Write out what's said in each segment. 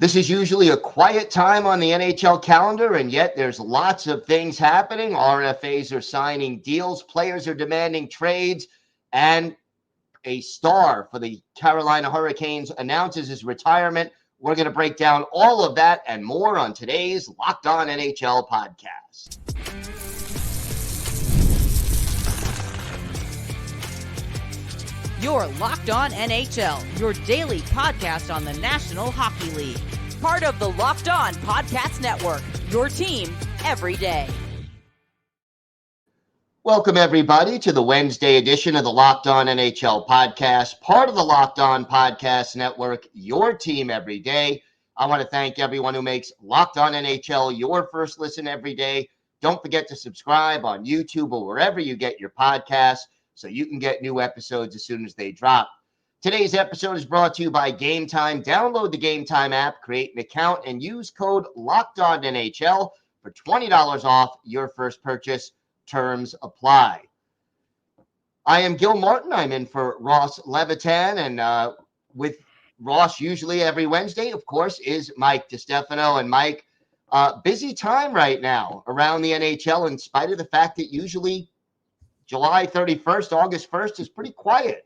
This is usually a quiet time on the NHL calendar, and yet there's lots of things happening. RFAs are signing deals, players are demanding trades, and a star for the Carolina Hurricanes announces his retirement. We're going to break down all of that and more on today's Locked On NHL podcast. You're Locked On NHL, your daily podcast on the National Hockey League. Part of the Locked On Podcast Network, your team every day. Welcome, everybody, to the Wednesday edition of the Locked On NHL podcast, part of the Locked On Podcast Network, your team every day. I want to thank everyone who makes Locked On NHL your first listen every day. Don't forget to subscribe on YouTube or wherever you get your podcasts, so you can get new episodes as soon as they drop. Today's episode is brought to you by Game Time. Download the Game Time app, create an account, and use code LOCKEDONNHL for $20 off your first purchase. Terms apply. I am Gil Martin. I'm in for Ross Levitan, and with Ross usually every Wednesday, of course, is Mike Distefano. And Mike, busy time right now around the NHL, in spite of the fact that usually July 31st, August 1st is pretty quiet.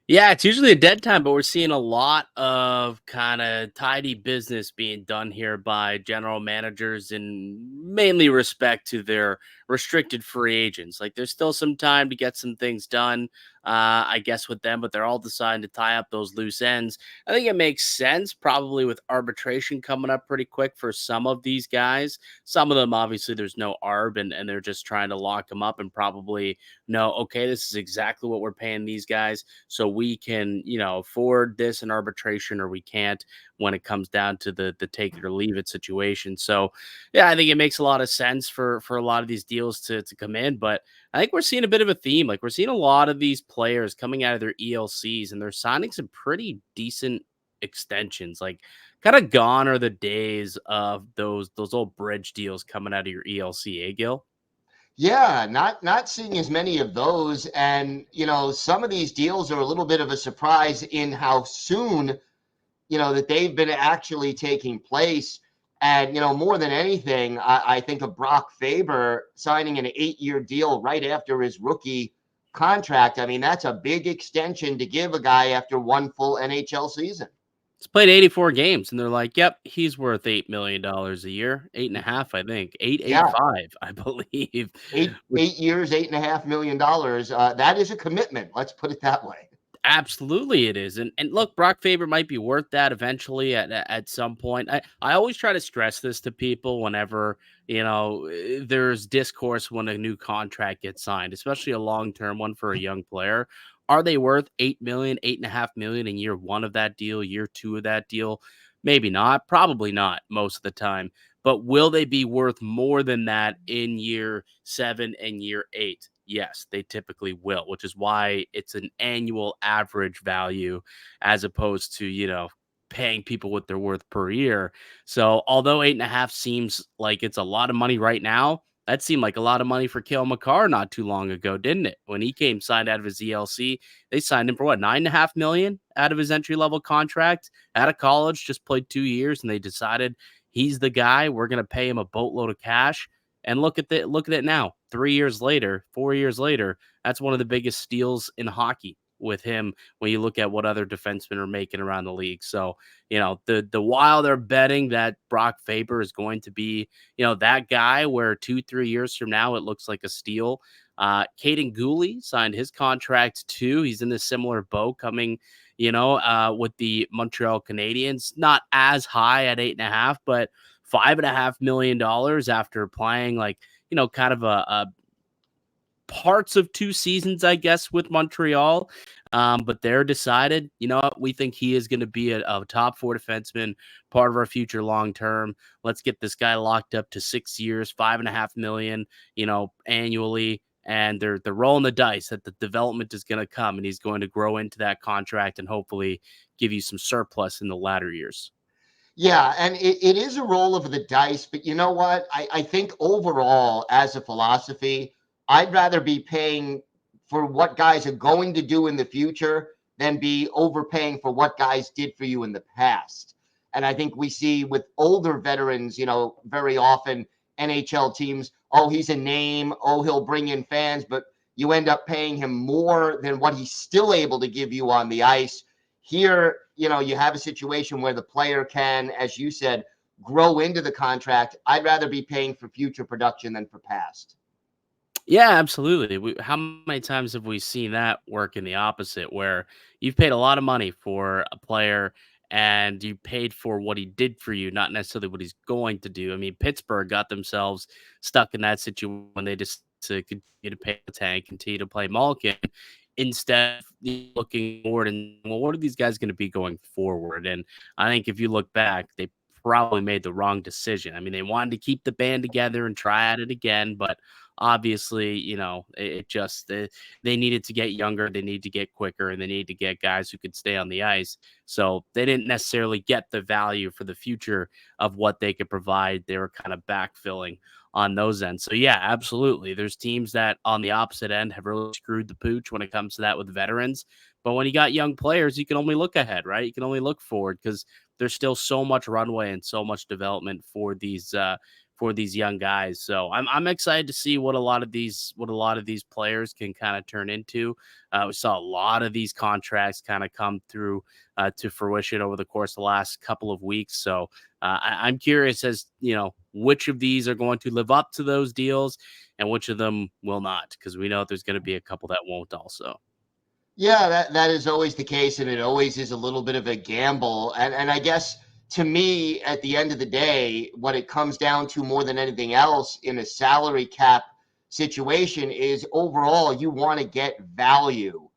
Yeah, it's usually a dead time, but we're seeing a lot of kind of tidy business being done here by general managers in mainly respect to their restricted free agents. Like, there's still some time to get some things done, I guess, with them, but they're all deciding to tie up those loose ends. I think it makes sense, probably with arbitration coming up pretty quick for some of these guys. Some of them, obviously, there's no arb, and they're just trying to lock them up and probably know, okay, this is exactly what we're paying these guys, so we can, afford this in arbitration, or we can't when it comes down to the take it or leave it situation. So, yeah, I think it makes a lot of sense for a lot of these deals to come in, but I think we're seeing a bit of a theme. Like, we're seeing a lot of these players coming out of their ELCs, and they're signing some pretty decent extensions. Like, kind of gone are the days of those old bridge deals coming out of your ELC, Gil? Yeah, not seeing as many of those. And, some of these deals are a little bit of a surprise in how soon, that they've been actually taking place. And, more than anything, I think of Brock Faber signing an 8-year deal right after his rookie contract. I mean, that's a big extension to give a guy after one full NHL season. He's played 84 games, and they're like, yep, he's worth $8 million a year. 8.5, I think. 8.85, I believe. Eight years, $8.5 million. That is a commitment. Let's put it that way. Absolutely it is. And look, Brock Faber might be worth that eventually at some point. I always try to stress this to people whenever, there's discourse when a new contract gets signed, especially a long-term one for a young player. Are they worth $8 million, $8.5 million in year one of that deal, year two of that deal? Maybe not, probably not most of the time. But will they be worth more than that in year 7 and year 8? Yes, they typically will, which is why it's an annual average value as opposed to, paying people what they're worth per year. So although 8.5 seems like it's a lot of money right now, that seemed like a lot of money for Cale Makar not too long ago, didn't it? When he came signed out of his ELC, they signed him for what, $9.5 million out of his entry-level contract out of college, just played 2 years, and they decided he's the guy. We're going to pay him a boatload of cash. And look at it now. 3 years later, 4 years later, that's one of the biggest steals in hockey with him when you look at what other defensemen are making around the league. So, the while they're betting that Brock Faber is going to be, that guy where 2-3 years from now it looks like a steal. Kaiden Guhle signed his contract too. He's in this similar boat coming, with the Montreal Canadiens. Not as high at 8.5, but $5.5 million after playing kind of a parts of 2 seasons, I guess, with Montreal. But they're decided, we think he is going to be a top 4 defenseman, part of our future long-term. Let's get this guy locked up to 6 years, $5.5 million, annually. And they're rolling the dice that the development is going to come and he's going to grow into that contract and hopefully give you some surplus in the latter years. Yeah, and it is a roll of the dice, but you know what? I think overall, as a philosophy, I'd rather be paying for what guys are going to do in the future than be overpaying for what guys did for you in the past. And I think we see with older veterans, very often NHL teams, oh, he's a name, oh, he'll bring in fans, but you end up paying him more than what he's still able to give you on the ice. Here, you have a situation where the player can, as you said, grow into the contract. I'd rather be paying for future production than for past. Yeah, absolutely. How many times have we seen that work in the opposite, where you've paid a lot of money for a player and you paid for what he did for you, not necessarily what he's going to do? I mean, Pittsburgh got themselves stuck in that situation when they just to continue to pay the tank, continue to play Malkin, instead of looking forward and, well, what are these guys going to be going forward? And I think if you look back, they probably made the wrong decision. I mean, they wanted to keep the band together and try at it again, but obviously, it just they needed to get younger, they need to get quicker, and they need to get guys who could stay on the ice. So they didn't necessarily get the value for the future of what they could provide. They were kind of backfilling on those ends. So yeah, absolutely. There's teams that on the opposite end have really screwed the pooch when it comes to that with veterans. But when you got young players, you can only look ahead, right? You can only look forward because there's still so much runway and so much development for these young guys. So I'm excited to see what a lot of these players can kind of turn into. We saw a lot of these contracts kind of come through to fruition over the course of the last couple of weeks. So I'm curious as which of these are going to live up to those deals and which of them will not, because we know there's going to be a couple that won't also. Yeah, that is always the case, and it always is a little bit of a gamble. And I guess to me, at the end of the day, what it comes down to more than anything else in a salary cap situation is overall you want to get value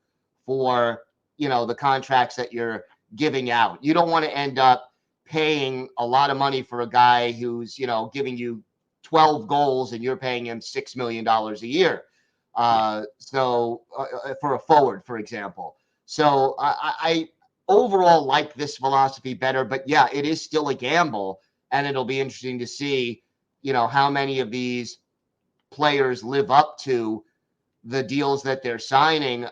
for the contracts that you're giving out. You don't want to end up paying a lot of money for a guy who's giving you 12 goals and you're paying him $6 million a year. So for a forward, for example. So I overall like this philosophy better, but yeah, it is still a gamble, and it'll be interesting to see, how many of these players live up to the deals that they're signing.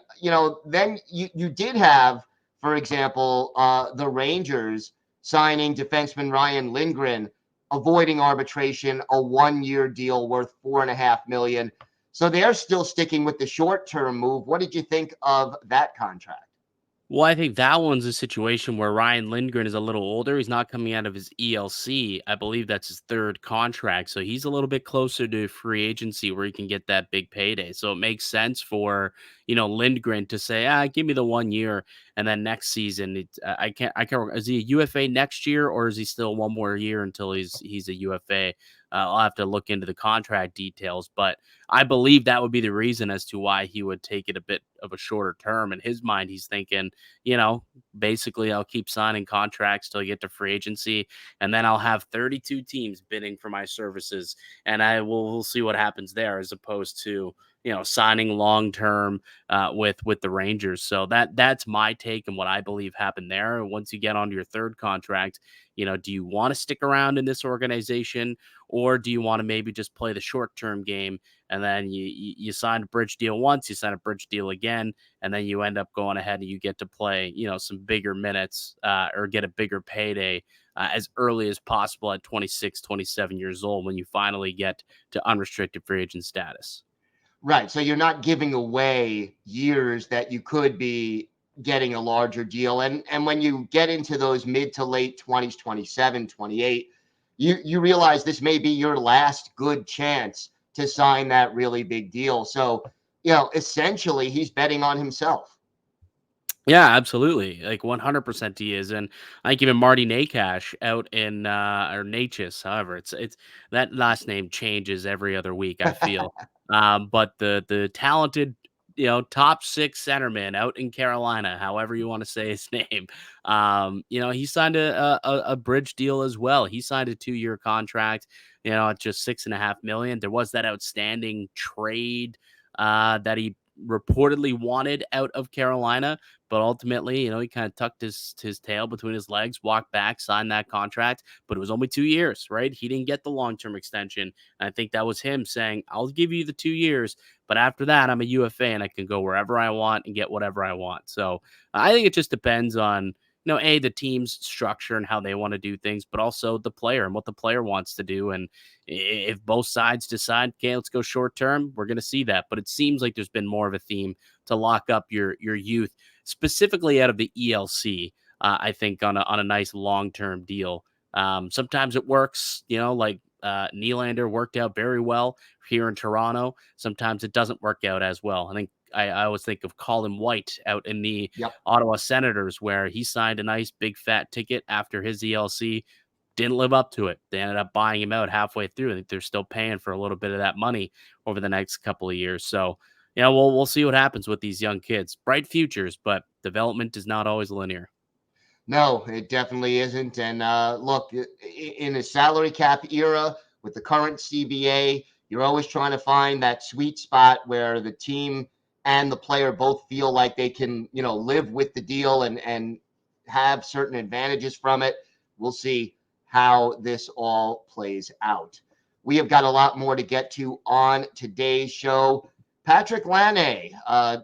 Then you did have, for example, the Rangers signing defenseman Ryan Lindgren, avoiding arbitration, a 1-year deal worth $4.5 million. So they're still sticking with the short-term move. What did you think of that contract? Well, I think that one's a situation where Ryan Lindgren is a little older. He's not coming out of his ELC. I believe that's his third contract. So he's a little bit closer to free agency where he can get that big payday. So it makes sense for, Lindgren to say, give me the 1 year. And then next season, I can't, is he a UFA next year, or is he still one more year until he's a UFA? I'll have to look into the contract details, but I believe that would be the reason as to why he would take it a bit of a shorter term. In his mind, he's thinking, basically I'll keep signing contracts till I get to free agency, and then I'll have 32 teams bidding for my services, and we'll see what happens there, as opposed to signing long term with the Rangers. So that's my take and what I believe happened there. Once you get onto your third contract, do you want to stick around in this organization, or do you want to maybe just play the short term game, and then you sign a bridge deal once, you sign a bridge deal again, and then you end up going ahead and you get to play some bigger minutes or get a bigger payday as early as possible at 26, 27 years old, when you finally get to unrestricted free agent status. Right. So you're not giving away years that you could be getting a larger deal. And when you get into those mid to late 20s, 27, 28, you realize this may be your last good chance to sign that really big deal. So, essentially he's betting on himself. Yeah, absolutely. Like 100% he is. And I think even Marty Nakash out in or Natchez, however, it's that last name changes every other week, I feel. But the talented, top 6 centerman out in Carolina, however you want to say his name. He signed a bridge deal as well. He signed a 2-year contract, at just $6.5 million. There was that outstanding trade that he reportedly wanted out of Carolina, but ultimately, he kind of tucked his tail between his legs, walked back, signed that contract, but it was only 2 years, right? He didn't get the long-term extension. And I think that was him saying, I'll give you the 2 years, but after that, I'm a UFA and I can go wherever I want and get whatever I want. So I think it just depends on, the team's structure and how they want to do things, but also the player and what the player wants to do. And if both sides decide, okay, let's go short term, we're going to see that. But it seems like there's been more of a theme to lock up your youth, specifically out of the ELC. I think on a nice long term deal. Sometimes it works, like Nylander worked out very well here in Toronto. Sometimes it doesn't work out as well. I think I always think of Colin White out in the Ottawa Senators, where he signed a nice big fat ticket after his ELC, didn't live up to it. They ended up buying him out halfway through. I think they're still paying for a little bit of that money over the next couple of years. So, we'll see what happens with these young kids. Bright futures, but development is not always linear. No, it definitely isn't. And look, in a salary cap era with the current CBA, you're always trying to find that sweet spot where the team and the player both feel like they can, live with the deal and have certain advantages from it. We'll see how this all plays out. We have got a lot more to get to on today's show. Patrik Laine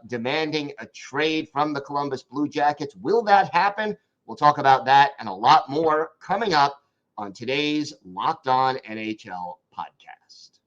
demanding a trade from the Columbus Blue Jackets. Will that happen? We'll talk about that and a lot more coming up on today's Locked On NHL podcast.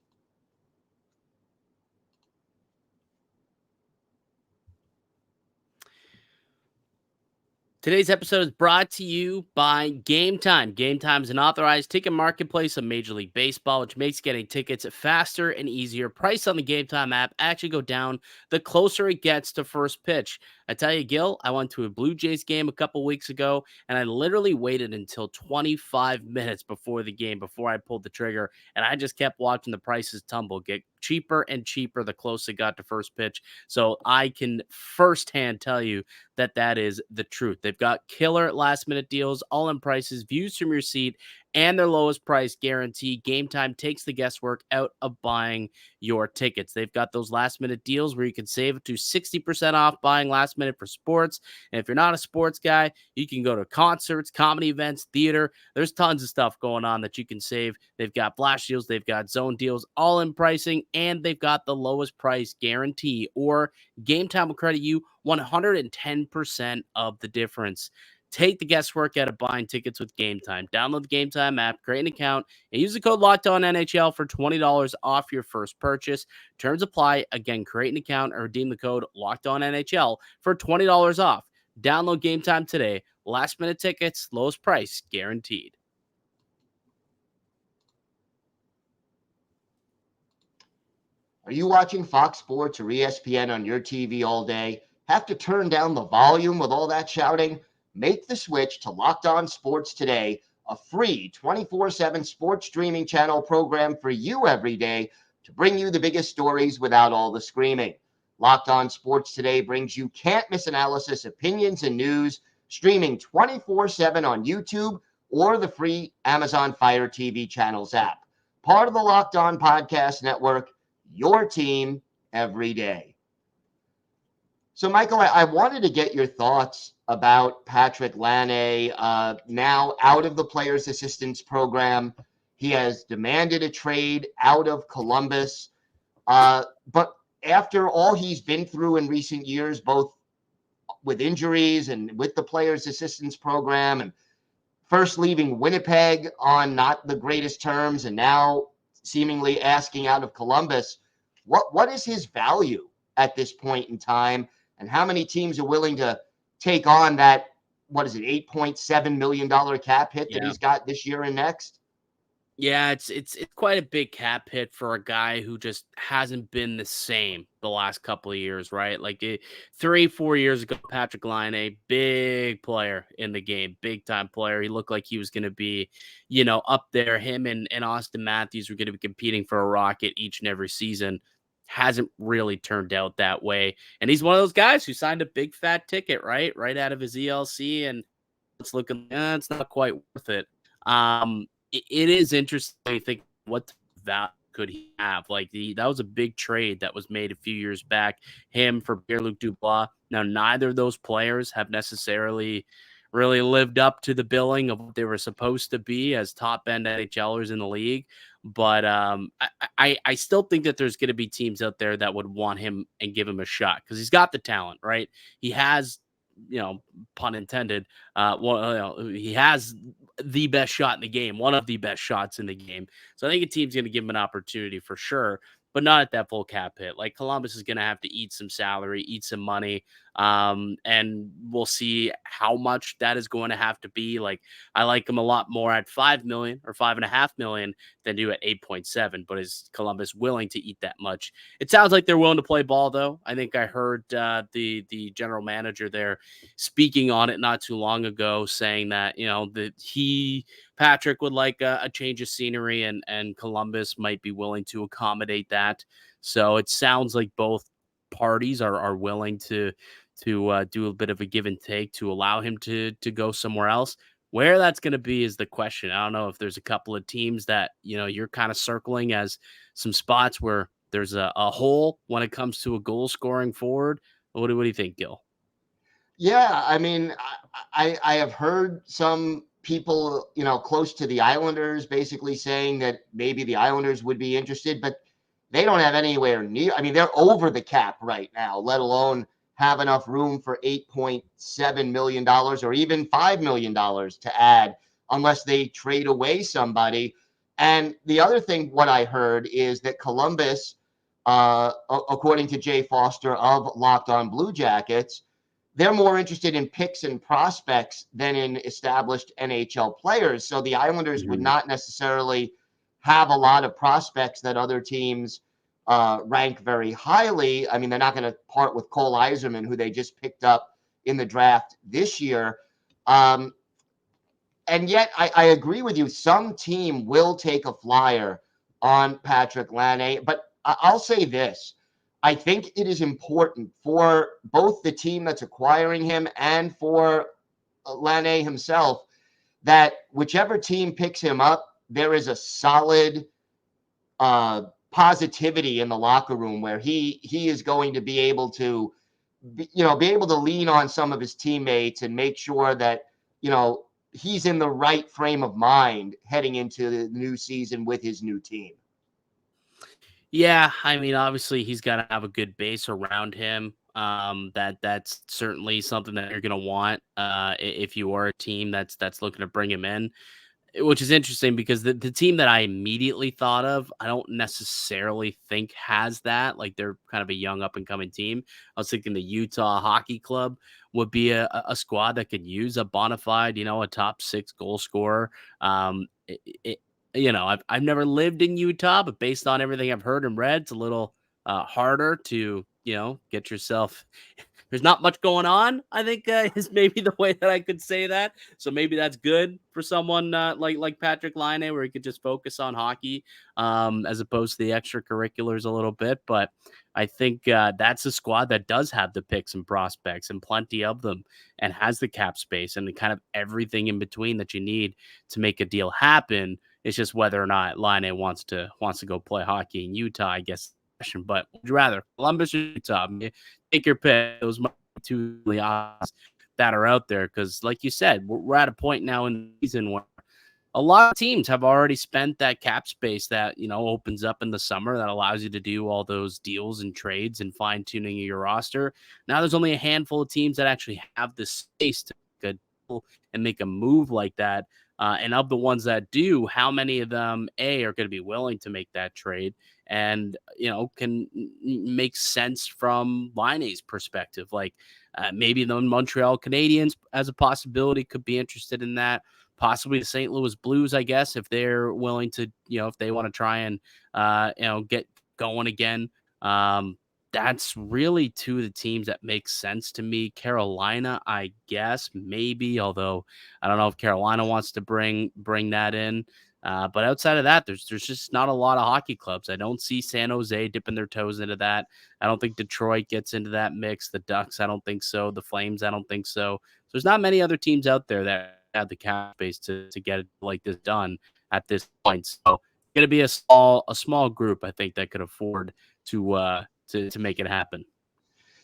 Today's episode is brought to you by Game Time. Game Time is an authorized ticket marketplace of Major League Baseball, which makes getting tickets faster and easier. Price on the Game Time app actually go down the closer it gets to first pitch. I tell you, Gil, I went to a Blue Jays game a couple weeks ago, and I literally waited until 25 minutes before the game, before I pulled the trigger, and I just kept watching the prices tumble, get cheaper and cheaper the closer it got to first pitch. So I can firsthand tell you that is the truth. They've got killer last minute deals, all in prices, views from your seat, and their lowest price guarantee. Game Time takes the guesswork out of buying your tickets. They've got those last minute deals where you can save up to 60% off buying last minute for sports. And if you're not a sports guy, you can go to concerts, comedy events, theater. There's tons of stuff going on that you can save. They've got flash deals, they've got zone deals, all in pricing, and they've got the lowest price guarantee, or Game Time will credit you 110% of the difference. Take the guesswork out of buying tickets with Game Time. Download the Game Time app, create an account, and use the code LOCKEDONNHL for $20 off your first purchase. Terms apply. Again, create an account or redeem the code LOCKEDONNHL for $20 off. Download Game Time today. Last minute tickets, lowest price guaranteed. Are you watching Fox Sports or ESPN on your TV all day? Have to turn down the volume with all that shouting? Make the switch to Locked On Sports Today, a free 24/7 sports streaming channel program for you every day to bring you the biggest stories without all the screaming. Locked On Sports Today brings you can't-miss analysis, opinions, and news, streaming 24/7 on YouTube or the free Amazon Fire TV channels app. Part of the Locked On Podcast Network, your team every day. So, Michael, I wanted to get your thoughts about Patrik Laine, now out of the Players Assistance Program. He has demanded a trade out of Columbus. But after all he's been through in recent years, both with injuries and with the Players Assistance Program, and first leaving Winnipeg on not the greatest terms and now seemingly asking out of Columbus, what is his value at this point in time? And how many teams are willing to take on that, $8.7 million cap hit that he's got this year and next? Yeah, it's quite a big cap hit for a guy who just hasn't been the same the last couple of years, right? Like 3-4 years ago, Patrik Laine, a big player in the game, big time player. He looked like he was going to be, up there. Him and Austin Matthews were going to be competing for a Rocket each and every season. Hasn't really turned out that way. And he's one of those guys who signed a big fat ticket, right out of his ELC, and it's looking, it's not quite worth it. It is interesting to think what value could he have. Like that was a big trade that was made a few years back, him for Pierre-Luc Dubois. Now, neither of those players have necessarily really lived up to the billing of what they were supposed to be as top-end NHLers in the league. But I still think that there's going to be teams out there that would want him and give him a shot because he's got the talent, right? He has pun intended. He has the best shot in the game, one of the best shots in the game. So I think a team's going to give him an opportunity for sure, but not at that full cap hit. Like Columbus is going to have to eat some salary, eat some money. And we'll see how much that is going to have to be. Like, I like him a lot more at $5 million or $5.5 million than do at 8.7. But is Columbus willing to eat that much? It sounds like they're willing to play ball, though. I think I heard the general manager there speaking on it not too long ago, saying that Patrik would like a change of scenery, and Columbus might be willing to accommodate that. So it sounds like both parties are willing to do a bit of a give and take to allow him to go somewhere else. Where that's going to be is the question. I don't know if there's a couple of teams that, you're kind of circling as some spots where there's a hole when it comes to a goal scoring forward. What do you think, Gil? Yeah, I mean, I have heard some people, close to the Islanders basically saying that maybe the Islanders would be interested, but they don't have anywhere near. I mean, they're over the cap right now, let alone have enough room for $8.7 million or even $5 million to add unless they trade away somebody. And the other thing, what I heard is that Columbus, according to Jay Foster of Locked On Blue Jackets, they're more interested in picks and prospects than in established NHL players. So the Islanders would not necessarily have a lot of prospects that other teams rank very highly. I mean, they're not going to part with Cole Yzerman, who they just picked up in the draft this year. And yet I agree with you. Some team will take a flyer on Patrik Laine, but I'll say this. I think it is important for both the team that's acquiring him and for Laine himself that whichever team picks him up, there is a solid positivity in the locker room where he is going to be able to, be able to lean on some of his teammates and make sure that, he's in the right frame of mind heading into the new season with his new team. Yeah, I mean, obviously he's got to have a good base around him. That's certainly something that you're going to want if you are a team that's looking to bring him in, which is interesting because the team that I immediately thought of, I don't necessarily think has that. Like, they're kind of a young up and coming team. I was thinking the Utah Hockey Club would be a squad that could use a bona fide, a top 6 goal scorer. I've never lived in Utah, but based on everything I've heard and read, it's a little harder to, get yourself. There's not much going on, I think, is maybe the way that I could say that. So maybe that's good for someone like Patrik Laine, where he could just focus on hockey as opposed to the extracurriculars a little bit. But I think that's a squad that does have the picks and prospects and plenty of them, and has the cap space and kind of everything in between that you need to make a deal happen. It's just whether or not Laine wants to go play hockey in Utah, I guess. But would you rather Columbus or Utah? I mean, take your pick. Those might be two of the odds that are out there because, like you said, we're at a point now in the season where a lot of teams have already spent that cap space that, opens up in the summer that allows you to do all those deals and trades and fine tuning your roster. Now there's only a handful of teams that actually have the space to make a deal and make a move like that. And of the ones that do, how many of them, A, are going to be willing to make that trade and, can make sense from Laine's perspective? Like maybe the Montreal Canadiens as a possibility could be interested in that. Possibly the St. Louis Blues, I guess, if they're willing to, if they want to try and, get going again. That's really two of the teams that make sense to me. Carolina, I guess, maybe, although I don't know if Carolina wants to bring that in. But outside of that, there's just not a lot of hockey clubs. I don't see San Jose dipping their toes into that. I don't think Detroit gets into that mix. The Ducks, I don't think so. The Flames, I don't think so. So there's not many other teams out there that have the cap space to get it like this done at this point. So it's going to be a small group, I think, that could afford to make it happen.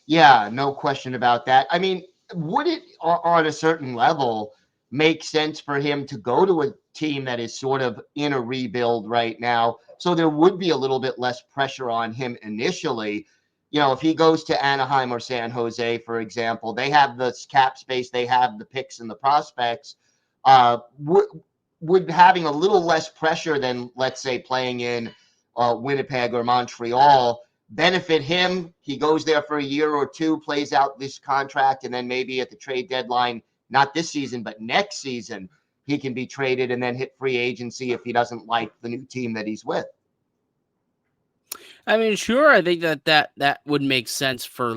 Yeah, no question about that. I mean, would it on a certain level make sense for him to go to a team that is sort of in a rebuild right now? So there would be a little bit less pressure on him initially. if he goes to Anaheim or San Jose, for example, they have the cap space, they have the picks and the prospects. Would having a little less pressure than, let's say, playing in Winnipeg or Montreal benefit him? He goes there for a year or two, plays out this contract, and then maybe at the trade deadline, not this season, but next season, he can be traded and then hit free agency if he doesn't like the new team that he's with. I mean, sure. I think that would make sense for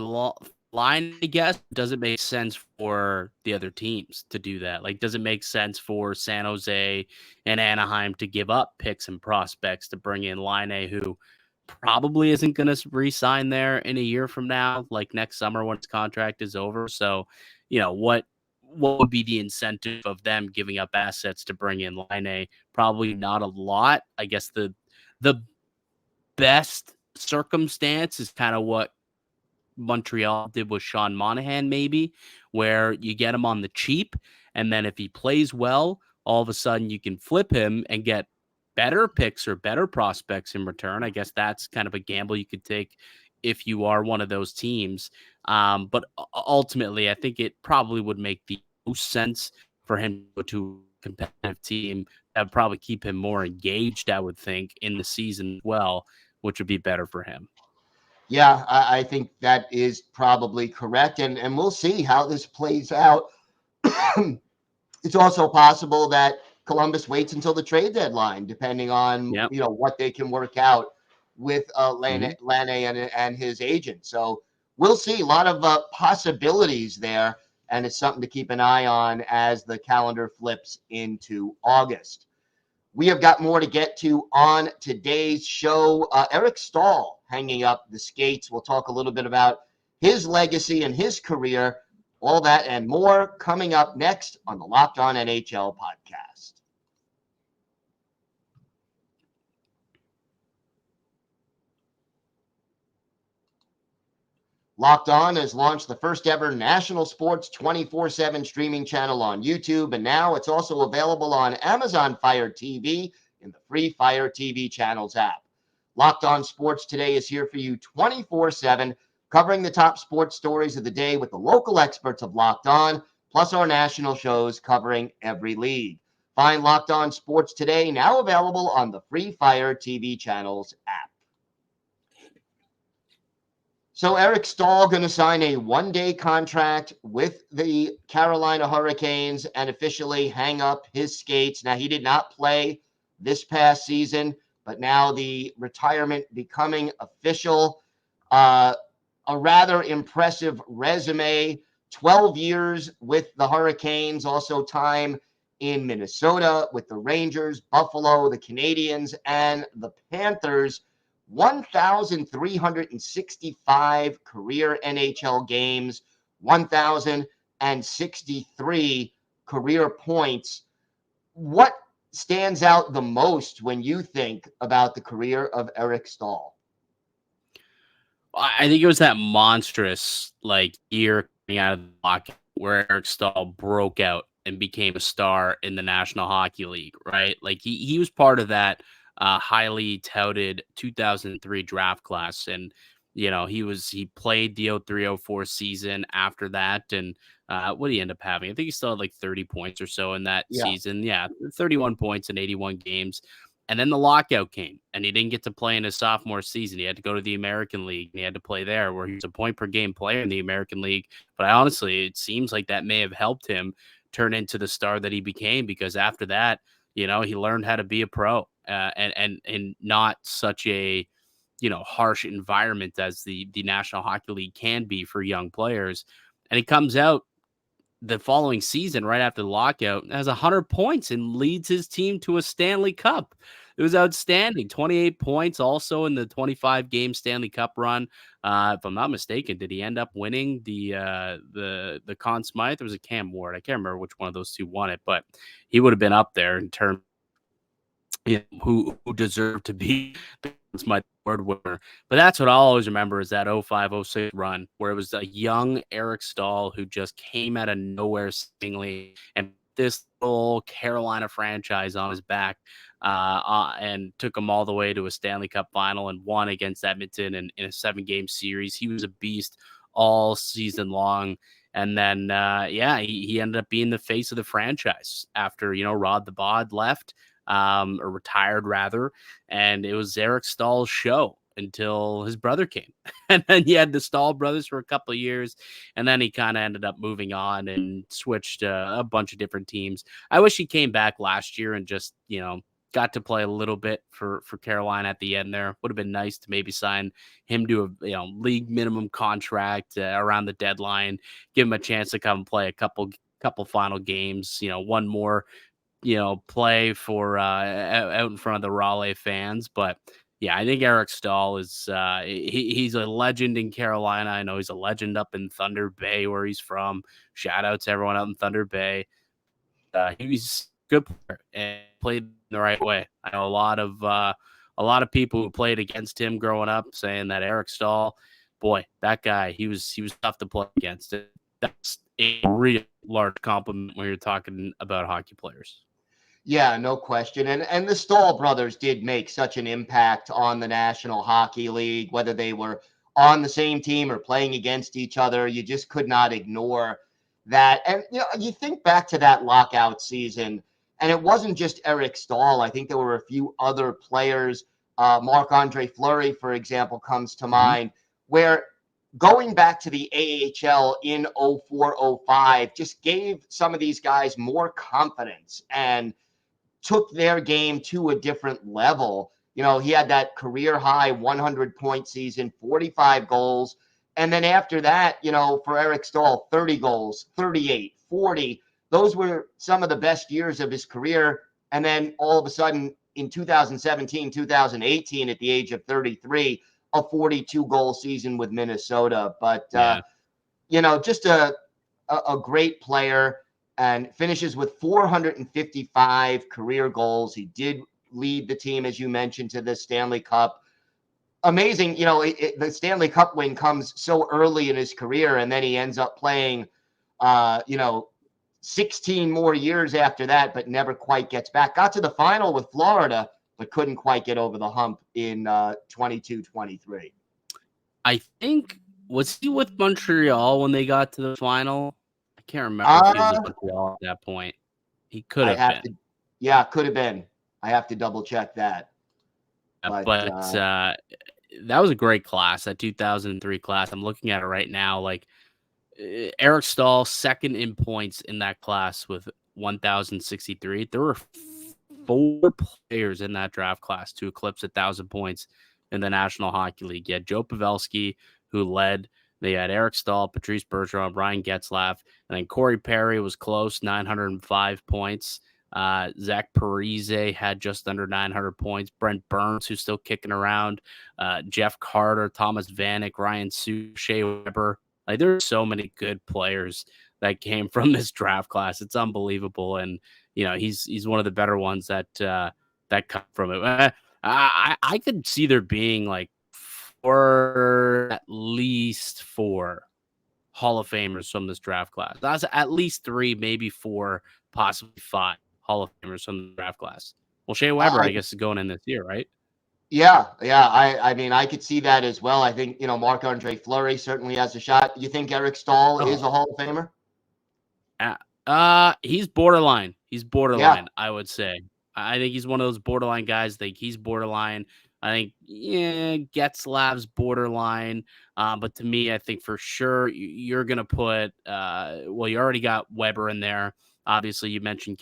Line, I guess. Does it make sense for the other teams to do that? Like, does it make sense for San Jose and Anaheim to give up picks and prospects to bring in Laine, who probably isn't going to re-sign there in a year from now, like next summer when his contract is over? So, what would be the incentive of them giving up assets to bring in Laine? Probably not a lot. I guess the best circumstance is kind of what Montreal did with Sean Monahan, maybe, where you get him on the cheap, and then if he plays well, all of a sudden you can flip him and get better picks or better prospects in return. I guess that's kind of a gamble you could take if you are one of those teams. But ultimately, I think it probably would make the most sense for him to go to a competitive team. That would probably keep him more engaged, I would think, in the season as well, which would be better for him. Yeah, I think that is probably correct. And we'll see how this plays out. It's also possible that Columbus waits until the trade deadline, depending on what they can work out with Laine and his agent. So we'll see. A lot of possibilities there, and it's something to keep an eye on as the calendar flips into August. We have got more to get to on today's show. Eric Staal hanging up the skates. We'll talk a little bit about his legacy and his career. All that and more coming up next on the Locked On NHL podcast. Locked On has launched the first ever national sports 24/7 streaming channel on YouTube, and now it's also available on Amazon Fire TV in the free Fire TV channels app. Locked On Sports Today is here for you 24/7, covering the top sports stories of the day with the local experts of Locked On, plus our national shows covering every league. Find Locked On Sports Today now available on the free Fire TV channels app. So Eric Staal going to sign a one-day contract with the Carolina Hurricanes and officially hang up his skates. Now, he did not play this past season, but now the retirement becoming official. A rather impressive resume, 12 years with the Hurricanes, also time in Minnesota with the Rangers, Buffalo, the Canadiens, and the Panthers. 1,365 career NHL games, 1,063 career points. What stands out the most when you think about the career of Eric Staal? I think it was that monstrous year coming out of the lockout where Eric Staal broke out and became a star in the National Hockey League, right? Like he was part of that highly touted 2003 draft class, and he played the 03-04 season after that, and what did he end up having? I think he still had 30 points or so in that season. 31 points in 81 games. And then the lockout came, and he didn't get to play in his sophomore season. He had to go to the American League, and he had to play there, where he was a point-per-game player in the American League. But honestly, it seems like that may have helped him turn into the star that he became, because after that, he learned how to be a pro, and not such a harsh environment as the National Hockey League can be for young players. And he comes out the following season, right after the lockout, has 100 points and leads his team to a Stanley Cup. It was outstanding. 28 points also in the 25-game Stanley Cup run. If I'm not mistaken, did he end up winning the Conn Smythe? There was a Cam Ward. I can't remember which one of those two won it, but he would have been up there in terms of who deserved to be the Conn Smythe Award winner. But that's what I'll always remember, is that 05-06 run where it was a young Eric Staal who just came out of nowhere seemingly and this little Carolina franchise on his back and took him all the way to a Stanley Cup final and won against Edmonton in a 7-game series. He was a beast all season long. And then, he ended up being the face of the franchise after, Rod the Bod left, or retired rather. And it was Eric Staal's show until his brother came. And then you had the Staal brothers for a couple of years. And then he kind of ended up moving on and switched a bunch of different teams. I wish he came back last year and just, got to play a little bit for Carolina at the end there. Would have been nice to maybe sign him to a league minimum contract around the deadline, give him a chance to come and play a couple final games, one more, play for out in front of the Raleigh fans. But yeah, I think Eric Staal is he's a legend in Carolina. I know he's a legend up in Thunder Bay where he's from. Shout out to everyone out in Thunder Bay. He's a good player and played the right way. I know a lot of people who played against him growing up saying that Eric Staal, boy, that guy, he was tough to play against. That's a real large compliment when you're talking about hockey players. Yeah, no question. And the Staal brothers did make such an impact on the National Hockey League, whether they were on the same team or playing against each other. You just could not ignore that. And you think back to that lockout season, and it wasn't just Eric Staal. I think there were a few other players. Marc-Andre Fleury, for example, comes to mind, where going back to the AHL in 04-05 just gave some of these guys more confidence and took their game to a different level. He had that career high 100-point season, 45 goals. And then after that, for Eric Staal, 30 goals, 38, 40. Those were some of the best years of his career. And then all of a sudden in 2017, 2018, at the age of 33, a 42-goal season with Minnesota. But, just a great player, and finishes with 455 career goals. He did lead the team, as you mentioned, to the Stanley Cup. Amazing. The Stanley Cup win comes so early in his career, and then he ends up playing, 16 more years after that, but never quite gets back. Got to the final with Florida, but couldn't quite get over the hump in 22-23. I think, was he with Montreal when they got to the final? I can't remember if he was with Montreal at that point. He could have been. Could have been. I have to double check that. But that was a great class, that 2003 class. I'm looking at it right now. Like, Eric Staal, second in points in that class with 1,063. There were 4 players in that draft class to eclipse 1,000 points in the National Hockey League. You had Joe Pavelski, who led. They had Eric Staal, Patrice Bergeron, Brian Getzlaf, and then Corey Perry was close, 905 points. Zach Parise had just under 900 points. Brent Burns, who's still kicking around. Jeff Carter, Thomas Vanek, Ryan Suter, Shea Weber. Like, there's so many good players that came from this draft class. It's unbelievable, and he's one of the better ones that come from it. I could see there being like at least 4 Hall of Famers from this draft class. That's at least 3, maybe 4, possibly 5 Hall of Famers from the draft class. Well, Shea Weber, I guess, is going in this year, right? Yeah. I mean, I could see that as well. I think, Marc-Andre Fleury certainly has a shot. You think Eric Staal is a Hall of Famer? He's borderline. Yeah. I would say. I think he's one of those borderline guys. I think he's borderline. I think, Getzlaf's borderline. But to me, I think for sure you're going to put, you already got Weber in there. Obviously, you mentioned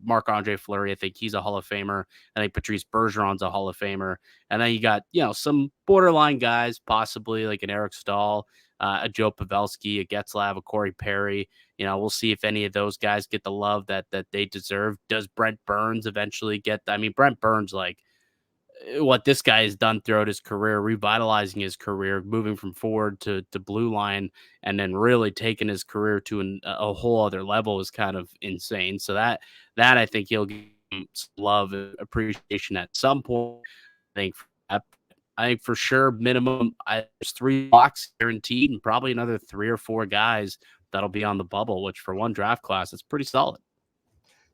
Marc-Andre Fleury. I think he's a Hall of Famer. I think Patrice Bergeron's a Hall of Famer. And then you got, some borderline guys, possibly like an Eric Staal, a Joe Pavelski, a Getzlaf, a Corey Perry. We'll see if any of those guys get the love that they deserve. Does Brent Burns eventually get? I mean, Brent Burns, like, what this guy has done throughout his career, revitalizing his career, moving from forward to blue line, and then really taking his career to a whole other level is kind of insane. So that I think he'll get some love and appreciation at some point. I think for sure minimum there's 3 blocks guaranteed, and probably another 3 or 4 guys that'll be on the bubble, which for one draft class, it's pretty solid.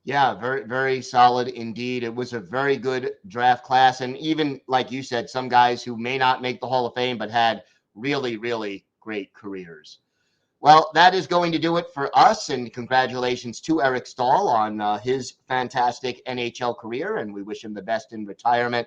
Yeah, very, very solid indeed. It was a very good draft class. And even like you said, some guys who may not make the Hall of Fame, but had really, really great careers. Well, that is going to do it for us. And congratulations to Eric Staal on his fantastic NHL career. And we wish him the best in retirement.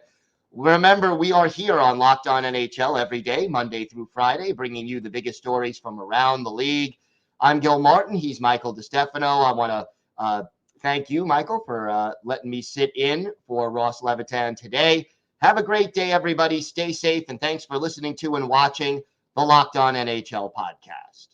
Remember, we are here on Locked On NHL every day, Monday through Friday, bringing you the biggest stories from around the league. I'm Gil Martin. He's Michael Distefano. I want to thank you, Michael, for letting me sit in for Ross Levitan today. Have a great day, everybody. Stay safe, and thanks for listening to and watching the Locked On NHL podcast.